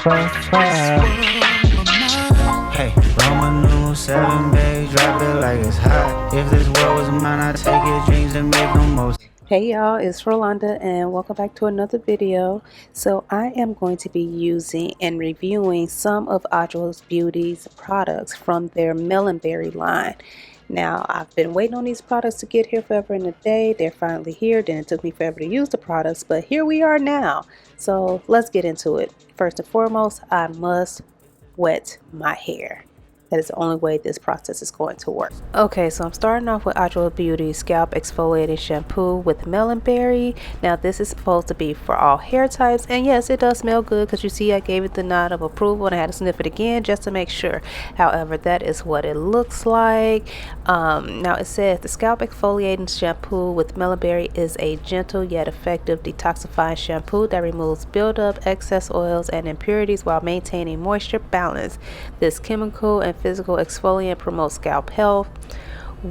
Hey, Roman numeral 7, babe, drop it like it's hot. If this world was mine, I'd take your dreams and make them most. Hey y'all, it's Rolanda and welcome back to another video. So I am going to be using and reviewing some of Adwoa Beauty's products from their Melonberry line. Now I've been waiting on these products to get here forever and a day. They're finally here. Then it took me forever to use the products, but here we are now. So let's get into it. First and foremost, I must wet my hair. That is the only way this process is going to work. Okay, so I'm starting off with Adwoa Beauty Scalp Exfoliating Shampoo with Melonberry. Now this is supposed to be for all hair types, and yes, it does smell good because you see I gave it the nod of approval and I had to sniff it again just to make sure. However, that is what it looks like. Now it says the Scalp Exfoliating Shampoo with Melonberry is a gentle yet effective detoxifying shampoo that removes buildup, excess oils, and impurities while maintaining moisture balance. This chemical and physical exfoliant promotes scalp health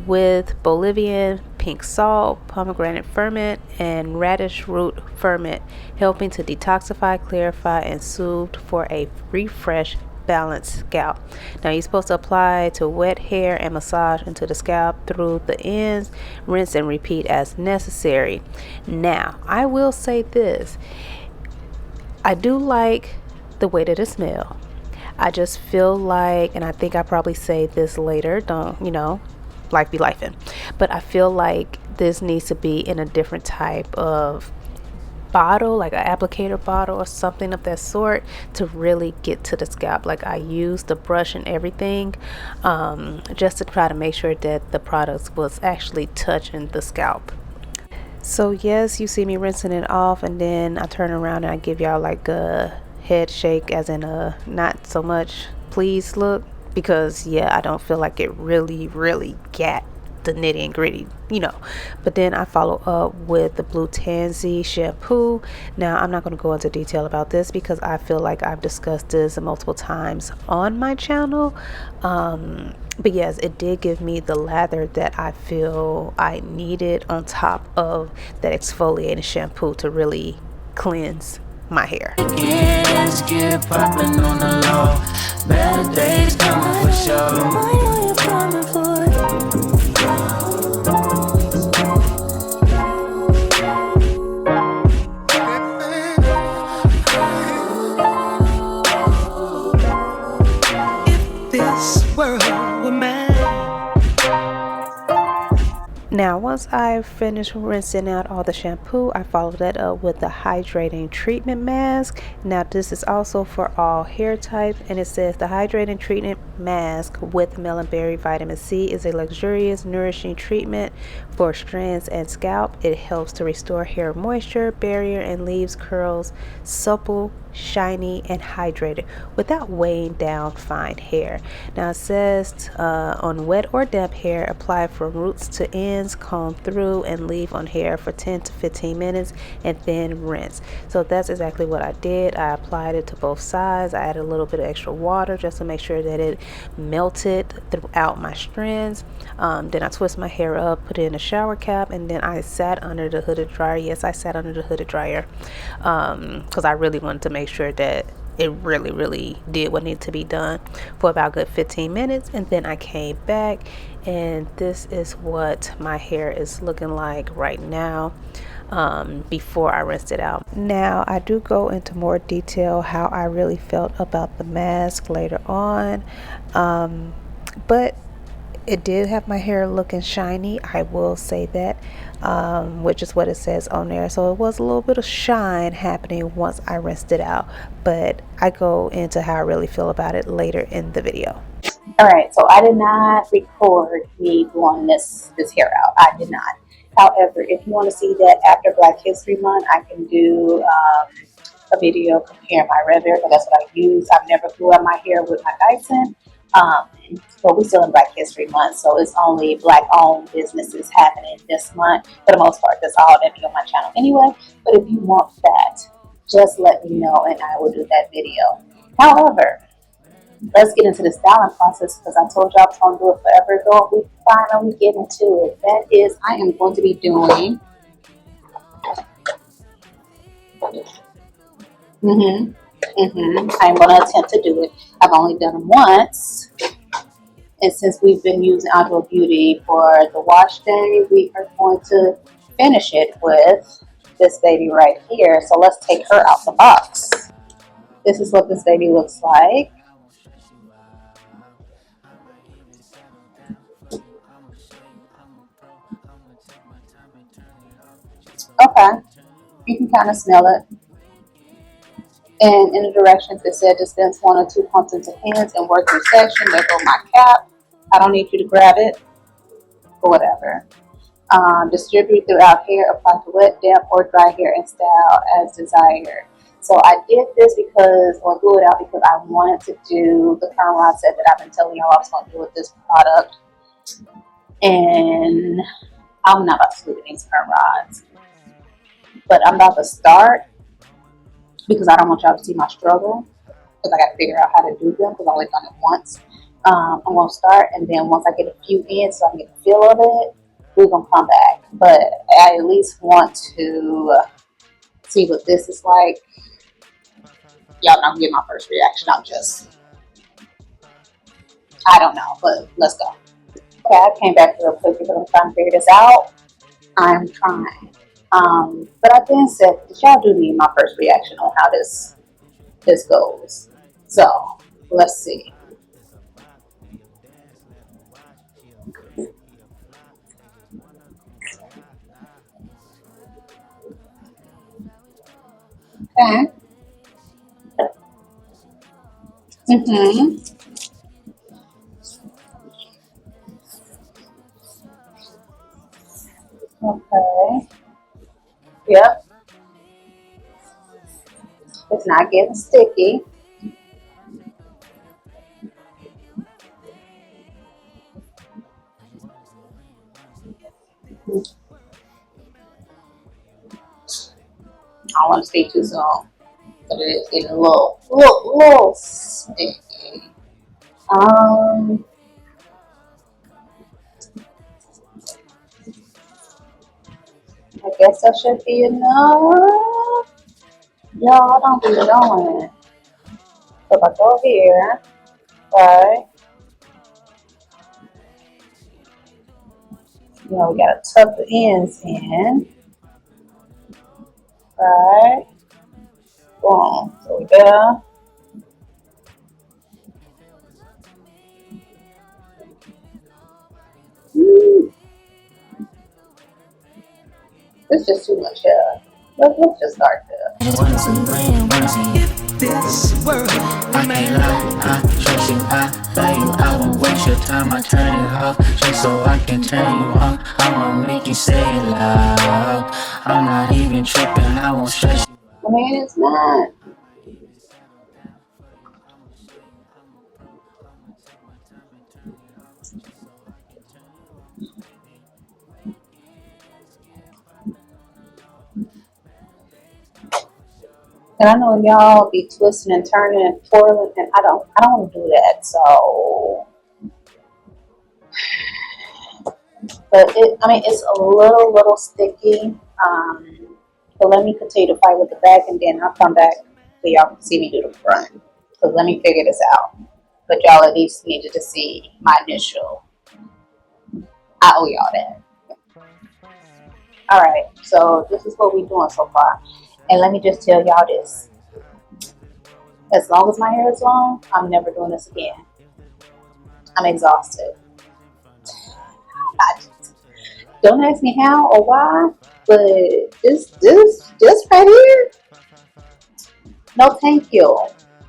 with Bolivian pink salt, pomegranate ferment, and radish root ferment, helping to detoxify, clarify, and soothe for a refreshed, balanced scalp. Now you're supposed to apply to wet hair and massage into the scalp through the ends, rinse and repeat as necessary. Now I will say this, I do like the way that it smells. I just feel like, and I think I probably say this later, don't, life be lifing, but I feel like this needs to be in a different type of bottle, like an applicator bottle or something of that sort, to really get to the scalp. Like I use the brush and everything, just to try to make sure that the products was actually touching the scalp. So yes, you see me rinsing it off, and then I turn around and I give y'all like a head shake, as in a not so much please look, because yeah, I don't feel like it really got the nitty and gritty, but then I follow up with the Blue Tansy shampoo. Now I'm not going to go into detail about this because I feel like I've discussed this multiple times on my channel, but yes, it did give me the lather that I feel I needed on top of that exfoliating shampoo to really cleanse my hair. Get poppin' on the low. Better days coming for sure. If this world were mine. Now once I finished rinsing out all the shampoo, I followed that up with the hydrating treatment mask. Now this is also for all hair types, and it says the hydrating treatment mask with Melonberry vitamin C is a luxurious nourishing treatment for strands and scalp. It helps to restore hair moisture barrier and leaves curls supple, shiny, and hydrated without weighing down fine hair. Now it says on wet or damp hair, apply from roots to ends, comb through, and leave on hair for 10 to 15 minutes and then rinse. So that's exactly what I did. I applied it to both sides. I added a little bit of extra water just to make sure that it melted throughout my strands. Then I twist my hair up, put it in a shower cap, and then I sat under the hooded dryer. Yes, I sat under the hooded dryer because I really wanted to make sure that it really did what needed to be done for about a good 15 minutes. And then I came back, and this is what my hair is looking like right now, before I rinsed it out. Now I do go into more detail how I really felt about the mask later on, but it did have my hair looking shiny, I will say that, which is what it says on there. So it was a little bit of shine happening once I rinsed it out, but I go into how I really feel about it later in the video. All right, so I did not record me blowing this hair out. I did not. However, if you want to see that after Black History Month, I can do a video comparing my RevAir, because that's what I use. I've never blew out my hair with my Dyson. But we're still in Black History Month, so it's only Black-owned businesses happening this month. For the most part, that's all that be on my channel anyway. But if you want that, just let me know, and I will do that video. However, let's get into the styling process, because I told you I was going to do it forever ago. We finally get into it. That is, I am going to be doing I'm going to attempt to do it. I've only done them once. And since we've been using Adwoa Beauty for the wash day, we are going to finish it with this baby right here. So let's take her out the box. This is what this baby looks like. Okay, you can kind of smell it. And in the directions it said dispense 1 or 2 pumps into hands and work your section. There go my cap. I don't need you to grab it or whatever. Distribute throughout hair, apply to wet, damp, or dry hair and style as desired. So I did this because, or blew it out because I wanted to do the perm rod set that I've been telling y'all I was going to do with this product. And I'm not about to do these perm rods, but I'm about to start because I don't want y'all to see my struggle because I got to figure out how to do them because I've only done it once. I'm going to start, and then once I get a few in so I can get the feel of it, we're going to come back. But I at least want to see what this is like. Y'all not get my first reaction. I don't know, but let's go. Okay, I came back real quick because I'm trying to figure this out. I'm trying. But I then said, y'all do need my first reaction on how this goes. So let's see. Okay. Okay. Yep. It's not getting sticky. I don't want to stay too soon, but it is getting a little sticky. I guess that should be enough. Y'all don't be knowing. So if I go here, right? You know, we gotta tuck the ends in, right? Boom. So we go. It's just too much here. Let's just start there. If this world I can't lie, I trust you, I love you, I won't waste your time, I turn it off just so I can turn you on. I won't make you say it loud. I'm not even tripping, I won't stress you. I mean, it's not. And I know y'all be twisting and turning and twirling, and I don't want to do that. So, but it's a little sticky. So let me continue to fight with the back, and then I'll come back so y'all can see me do the front. So let me figure this out. But y'all at least needed to see my initial. I owe y'all that. All right. So this is what we're doing so far. And let me just tell y'all this. As long as my hair is long, I'm never doing this again. I'm exhausted. Don't ask me how or why, but this right here, no thank you.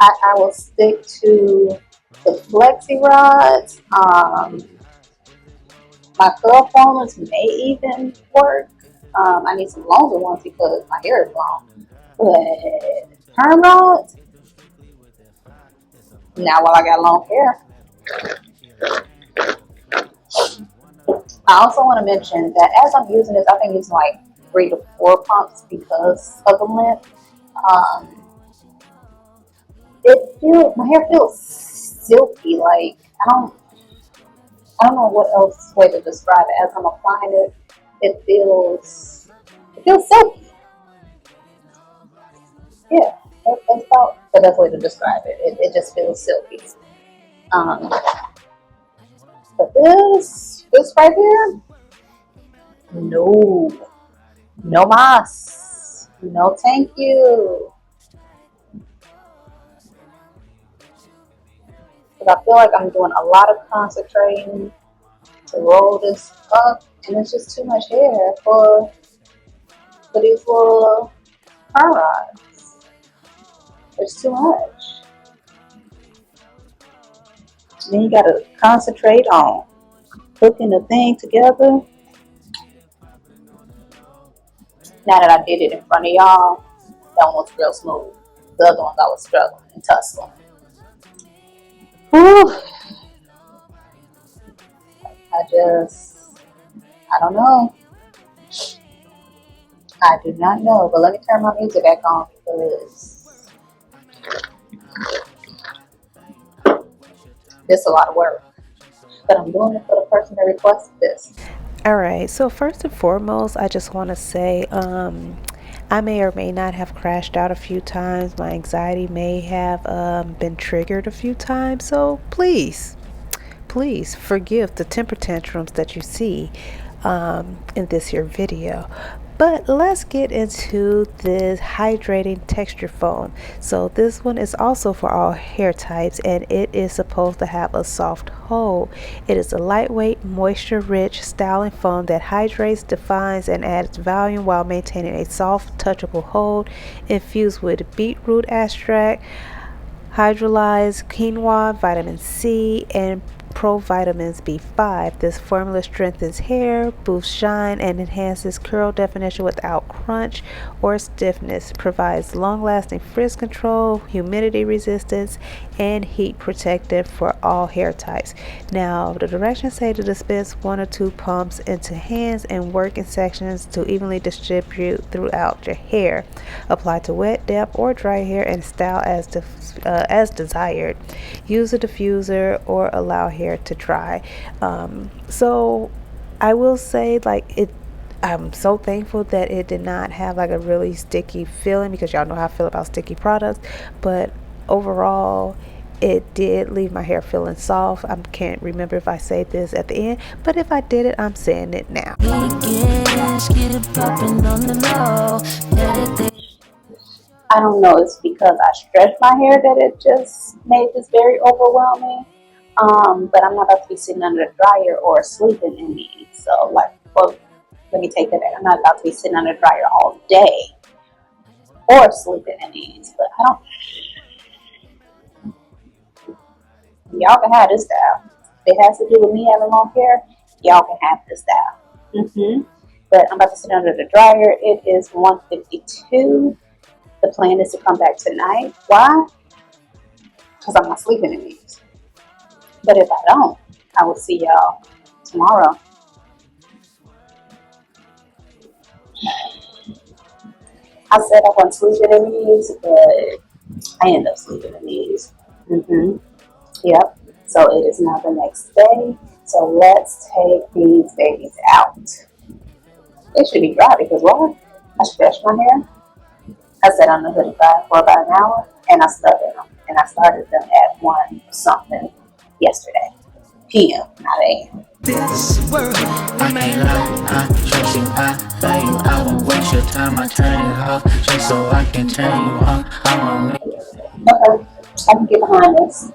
I will stick to the flexi rods. My curl formers may even work. I need some longer ones because my hair is long. But perm rods, now while I got long hair. I also want to mention that as I'm using this, I've been using like 3 to 4 pumps because of the length. My hair feels silky. Like I don't know what else way to describe it. As I'm applying it, it feels silky. Yeah, that's about the best way to describe it. It just feels silky. Um, but this right here, no, no mas, no thank you. Because I feel like I'm doing a lot of concentrating to roll this up, and it's just too much hair for these little hair rods. It's too much. Then you gotta concentrate on hooking the thing together. Now that I did it in front of y'all, that one was real smooth. The other ones I was struggling and tussling. Whew. I don't know. I do not know, but let me turn my music back on because this is a lot of work. But I'm doing it for the person that requested this. Alright, so first and foremost, I just want to say I may or may not have crashed out a few times. My anxiety may have been triggered a few times. So please forgive the temper tantrums that you see in this here video. But let's get into this hydrating texture foam. So this one is also for all hair types, and it is supposed to have a soft hold. It is a lightweight, moisture-rich styling foam that hydrates, defines, and adds volume while maintaining a soft, touchable hold. Infused with beetroot extract, hydrolyzed quinoa, vitamin C, and provitamins B5. This formula strengthens hair, boosts shine, and enhances curl definition without crunch or stiffness. Provides long-lasting frizz control, humidity resistance, and heat protective for all hair types. Now, the directions say to dispense 1 or 2 pumps into hands and work in sections to evenly distribute throughout your hair. Apply to wet, damp, or dry hair and style as desired. Use a diffuser or allow hair to dry. So I will say, I'm so thankful that it did not have like a really sticky feeling, because y'all know how I feel about sticky products. But overall, it did leave my hair feeling soft. I can't remember if I said this at the end, but if I did it, I'm saying it now. I don't know, it's because I stretched my hair that it just made this very overwhelming. But I'm not about to be sitting under the dryer or sleeping in these. So let me take that back. I'm not about to be sitting under the dryer all day or sleeping in these. But y'all can have this style. If it has to do with me having long hair, y'all can have this style. But I'm about to sit under the dryer. It is 1:52. The plan is to come back tonight. Why? Because I'm not sleeping in these. But if I don't, I will see y'all tomorrow. I said I wasn't sleeping in these, but I end up sleeping in these. Yep. So it is now the next day. So let's take these babies out. They should be dry because why? I stretched my hair. I sat on the hoodie for about an hour, and I started them. And I started them at 1 something yesterday. PM, not AM. This world, I can't lie, I trust you, I love you, I won't waste your time, I turn it off, just so I can turn you on, I'ma make Okay, I can get behind this.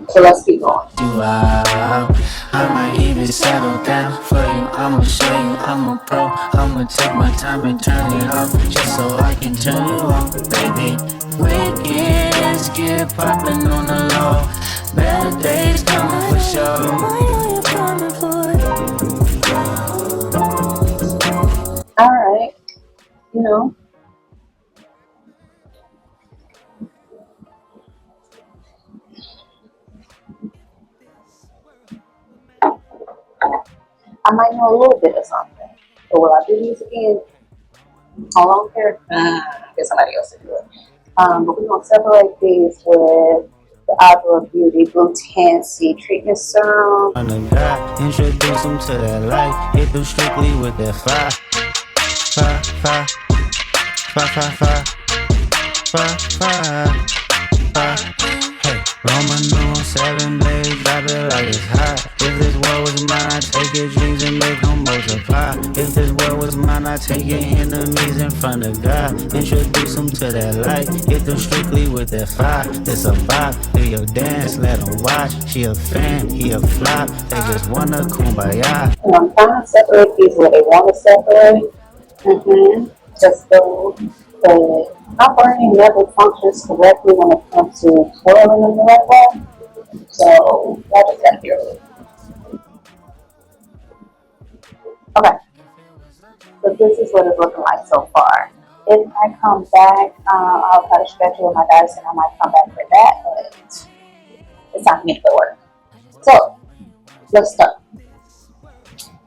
So let's keep going. you out, I might even settle down for you, I'ma show you, I'm a pro, I'ma take my time and turn it off, just so I can turn you on, baby. Weekends get poppin' on the low, better days coming for sure. Alright, you know. I might know a little bit of something. But will I do these again? How long here? Get somebody else to do it. But we're going to separate these with the Adwoa Beauty Blutancy Treatment Serum. Introduce them to that life. Hit them strictly with that fire. Fire, fire, fire, fire, fire, fire, fire. Hey, Roman numeral 7, babe, drop it like it's hot. If this world was mine, I'd take your dreams and make them multiply. If this world was mine, I'd take your enemies in front of God. Introduce them to that light, hit them strictly with that fire. It's a vibe, do your dance, let them watch. She a fan, he a flop, they just wanna kumbaya. And I'm trying to separate these where they want to separate. Just so the top burning never functions correctly when it comes to twirling in the right way. So I just got to hear it. Okay, so this is what it's looking like so far. If I come back, I'll try to stretch it with my dice and I might come back for that, but it's not going to work. So let's start.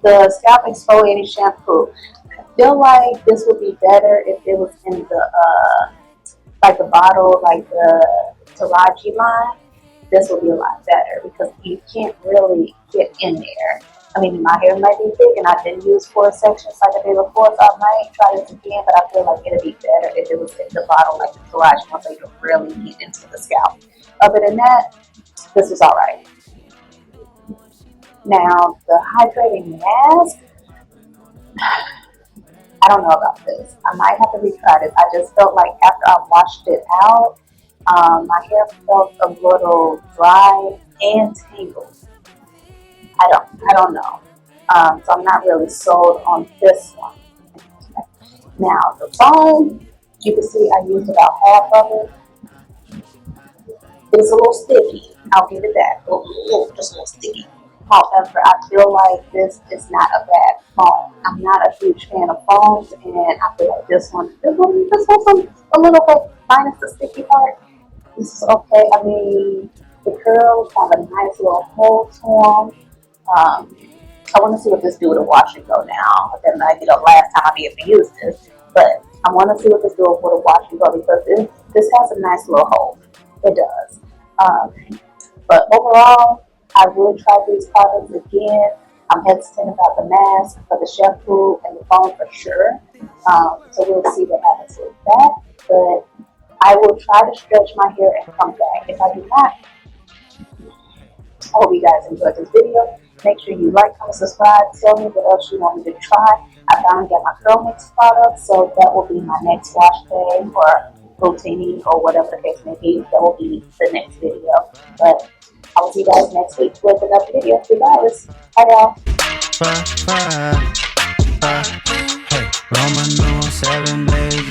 The Scalp Exfoliating Shampoo. I feel like this would be better if it was in the like the bottle, like the Taraji line. This would be a lot better because you can't really get in there. I mean, my hair might be thick and I didn't use 4 sections like I did before, so I might try this again, but I feel like it'd be better if it was in the bottle like the Taraji one so you can really get into the scalp. Other than that, this was alright. Now, the hydrating mask, I don't know about this. I might have to retry this. I just felt like after I washed it out, my hair felt a little dry and tangled. I don't know. So I'm not really sold on this one. Now the foam, you can see I used about half of it. It's a little sticky. I'll give it that. Just a little sticky. However, I feel like this is not a bad foam. I'm not a huge fan of foams, and I feel like this one's a little bit minus the sticky part. This is okay. I mean, the curls have a nice little hold to them. I want to see what this do with a wash and go now. That might be the last time I'll be able to use this, but I want to see what this do with a wash and go because this has a nice little hold. It does. But overall, I would try these products again. I'm hesitant about the mask, but the shampoo and the foam for sure. So we'll see what happens with that. But I will try to stretch my hair and come back. If I do not, I hope you guys enjoyed this video. Make sure you like, comment, subscribe. Tell me what else you want me to try. I finally got my curl mix product, so that will be my next wash day or routine or whatever the case may be. That will be the next video. But I will see you guys next week with another video. Regardless, bye y'all. Hey, Roman numeral 7, babe.